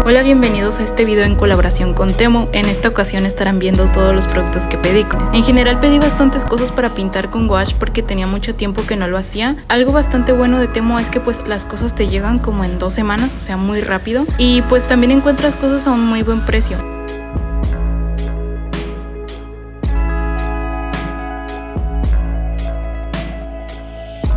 Hola, bienvenidos a este video en colaboración con Temu. En esta ocasión estarán viendo todos los productos que pedí. En general pedí bastantes cosas para pintar con gouache porque tenía mucho tiempo que no lo hacía. Algo bastante bueno de Temu es que pues las cosas te llegan como en 2 semanas, o sea muy rápido, y pues también encuentras cosas a un muy buen precio.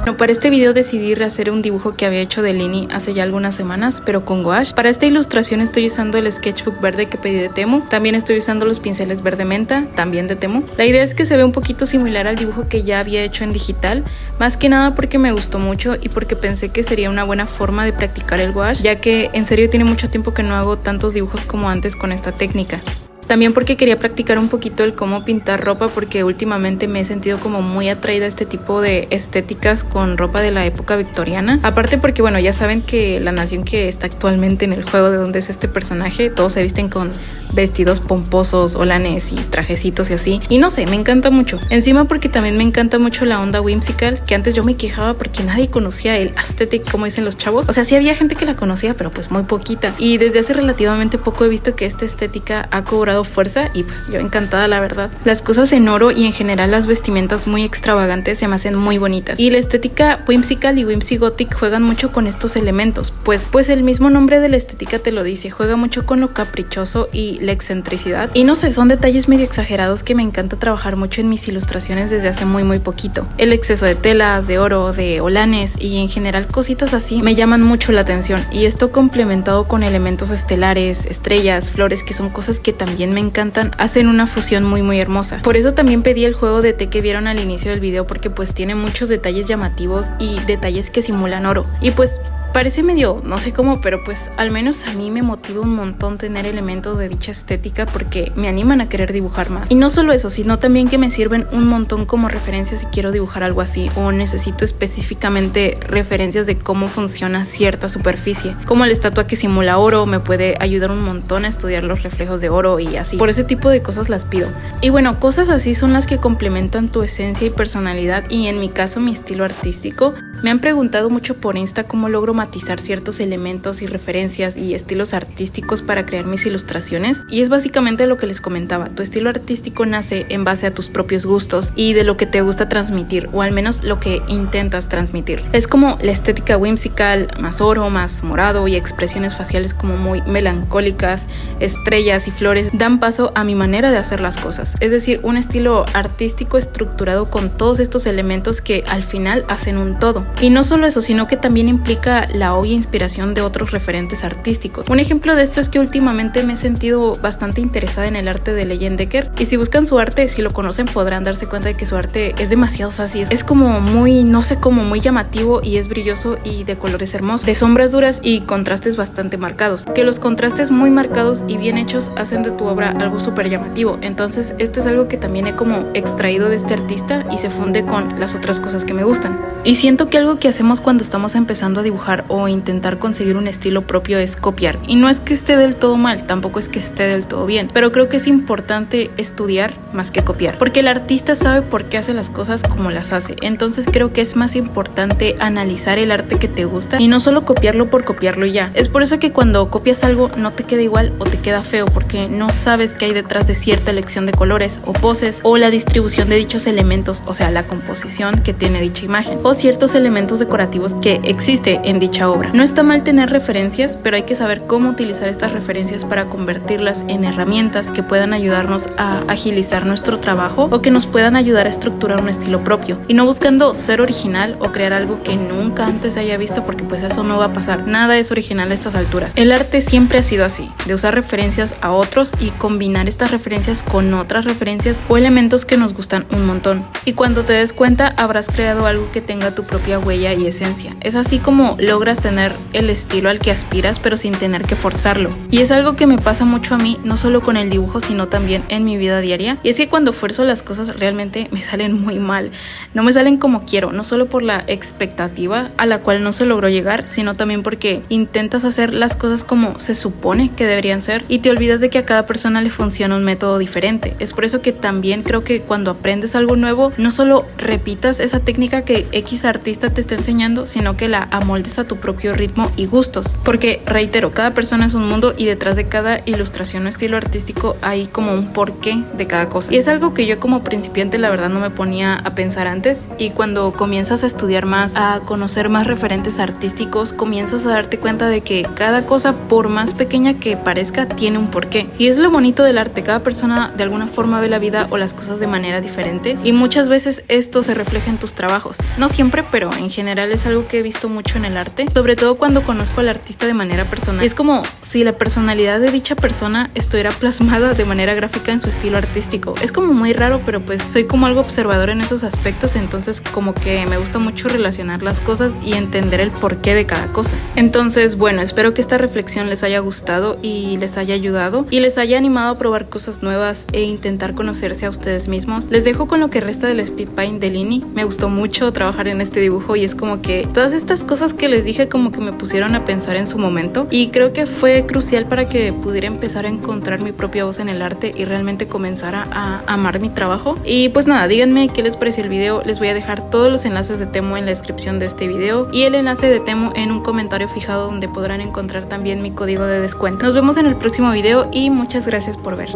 Bueno, para este video decidí rehacer un dibujo que había hecho de Lini hace ya algunas semanas, pero con gouache. Para esta ilustración estoy usando el sketchbook verde que pedí de Temu. También estoy usando los pinceles verde menta, también de Temu. La idea es que se vea un poquito similar al dibujo que ya había hecho en digital, más que nada porque me gustó mucho y porque pensé que sería una buena forma de practicar el gouache, ya que en serio tiene mucho tiempo que no hago tantos dibujos como antes con esta técnica. También porque quería practicar un poquito el cómo pintar ropa, porque últimamente me he sentido como muy atraída a este tipo de estéticas con ropa de la época victoriana. Aparte porque bueno, ya saben que la nación que está actualmente en el juego de donde es este personaje, todos se visten con vestidos pomposos, holanes y trajecitos y así. Y no sé, me encanta mucho. Encima porque también me encanta mucho la onda whimsical, que antes yo me quejaba porque nadie conocía el aesthetic, como dicen los chavos. O sea, sí había gente que la conocía, pero pues muy poquita. Y desde hace relativamente poco he visto que esta estética ha cobrado fuerza y pues yo encantada, la verdad. Las cosas en oro y en general las vestimentas muy extravagantes se me hacen muy bonitas. Y la estética whimsical y whimsy gothic juegan mucho con estos elementos. Pues el mismo nombre de la estética te lo dice, juega mucho con lo caprichoso y la excentricidad. Y no sé, son detalles medio exagerados que me encanta trabajar mucho en mis ilustraciones desde hace muy poquito. El exceso de telas, de oro, de holanes y en general cositas así me llaman mucho la atención. Y esto complementado con elementos estelares, estrellas, flores, que son cosas que también me encantan, hacen una fusión muy hermosa. Por eso también pedí el juego de té que vieron al inicio del video, porque pues tiene muchos detalles llamativos y detalles que simulan oro. Y pues parece medio, no sé cómo, pero pues al menos a mí me motiva un montón tener elementos de dicha estética porque me animan a querer dibujar más. Y no solo eso, sino también que me sirven un montón como referencias si quiero dibujar algo así o necesito específicamente referencias de cómo funciona cierta superficie. Como la estatua que simula oro me puede ayudar un montón a estudiar los reflejos de oro y así. Por ese tipo de cosas las pido. Y bueno, cosas así son las que complementan tu esencia y personalidad, y en mi caso mi estilo artístico. Me han preguntado mucho por Insta cómo logro matizar ciertos elementos y referencias y estilos artísticos para crear mis ilustraciones, y es básicamente lo que les comentaba. Tu estilo artístico nace en base a tus propios gustos y de lo que te gusta transmitir, o al menos lo que intentas transmitir. Es como la estética whimsical, más oro, más morado, y expresiones faciales como muy melancólicas, estrellas y flores dan paso a mi manera de hacer las cosas. Es decir, un estilo artístico estructurado con todos estos elementos que al final hacen un todo. Y no solo eso, sino que también implica la obvia inspiración de otros referentes artísticos. Un ejemplo de esto es que últimamente me he sentido bastante interesada en el arte de Leyendecker, y si buscan su arte, si lo conocen, podrán darse cuenta de que su arte es demasiado sassy. Es como muy, no sé, como muy llamativo, y es brilloso y de colores hermosos, de sombras duras y contrastes bastante marcados. Que los contrastes muy marcados y bien hechos hacen de tu obra algo súper llamativo. Entonces esto es algo que también he como extraído de este artista y se funde con las otras cosas que me gustan. Y siento que algo que hacemos cuando estamos empezando a dibujar o intentar conseguir un estilo propio es copiar. Y no es que esté del todo mal, tampoco es que esté del todo bien, pero creo que es importante estudiar más que copiar, porque el artista sabe por qué hace las cosas como las hace. Entonces creo que es más importante analizar el arte que te gusta y no solo copiarlo por copiarlo y ya. Es por eso que cuando copias algo no te queda igual o te queda feo, porque no sabes qué hay detrás de cierta elección de colores o poses o la distribución de dichos elementos, o sea, la composición que tiene dicha imagen o ciertos elementos decorativos que existe en dicha obra. No está mal tener referencias, pero hay que saber cómo utilizar estas referencias para convertirlas en herramientas que puedan ayudarnos a agilizar nuestro trabajo o que nos puedan ayudar a estructurar un estilo propio, y no buscando ser original o crear algo que nunca antes se haya visto, porque pues eso no va a pasar. Nada es original a estas alturas. El arte siempre ha sido así, de usar referencias a otros y combinar estas referencias con otras referencias o elementos que nos gustan un montón. Y cuando te des cuenta, habrás creado algo que tenga tu propia huella y esencia. Es así como logras tener el estilo al que aspiras, pero sin tener que forzarlo. Y es algo que me pasa mucho a mí, no solo con el dibujo, sino también en mi vida diaria. Y es que cuando fuerzo las cosas realmente me salen muy mal. No me salen como quiero, no solo por la expectativa a la cual no se logró llegar, sino también porque intentas hacer las cosas como se supone que deberían ser y te olvidas de que a cada persona le funciona un método diferente. Es por eso que también creo que cuando aprendes algo nuevo, no solo repitas esa técnica que X artista te está enseñando, sino que la amoldes a tu propio ritmo y gustos. Porque, reitero, cada persona es un mundo y detrás de cada ilustración o estilo artístico hay como un porqué de cada cosa. Y es algo que yo como principiante la verdad no me ponía a pensar antes, y cuando comienzas a estudiar más, a conocer más referentes artísticos, comienzas a darte cuenta de que cada cosa, por más pequeña que parezca, tiene un porqué. Y es lo bonito del arte, cada persona de alguna forma ve la vida o las cosas de manera diferente, y muchas veces esto se refleja en tus trabajos. No siempre, pero en general es algo que he visto mucho en el arte, sobre todo cuando conozco al artista de manera personal. Es como si la personalidad de dicha persona estuviera plasmada de manera gráfica en su estilo artístico. Es como muy raro, pero pues soy como algo observador en esos aspectos, entonces como que me gusta mucho relacionar las cosas y entender el porqué de cada cosa. Entonces, bueno, espero que esta reflexión les haya gustado y les haya ayudado y les haya animado a probar cosas nuevas e intentar conocerse a ustedes mismos. Les dejo con lo que resta del speed paint de Lini. Me gustó mucho trabajar en este dibujo y es como que todas estas cosas que les dije como que me pusieron a pensar en su momento, y creo que fue crucial para que pudiera empezar a encontrar mi propia voz en el arte y realmente comenzara a amar mi trabajo. Y pues nada, díganme qué les pareció el video. Les voy a dejar todos los enlaces de Temu en la descripción de este video y el enlace de Temu en un comentario fijado donde podrán encontrar también mi código de descuento. Nos vemos en el próximo video y muchas gracias por ver.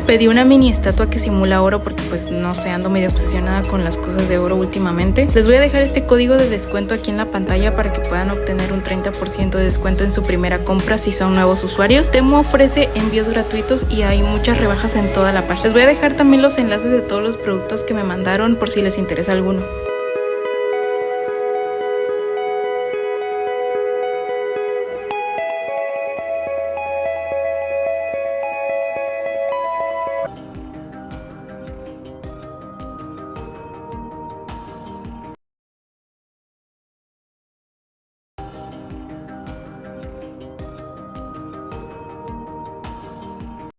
Pedí una mini estatua que simula oro porque pues no sé, ando medio obsesionada con las cosas de oro últimamente. Les voy a dejar este código de descuento aquí en la pantalla para que puedan obtener un 30% de descuento en su primera compra si son nuevos usuarios. Temu ofrece envíos gratuitos y hay muchas rebajas en toda la página. Les voy a dejar también los enlaces de todos los productos que me mandaron por si les interesa alguno.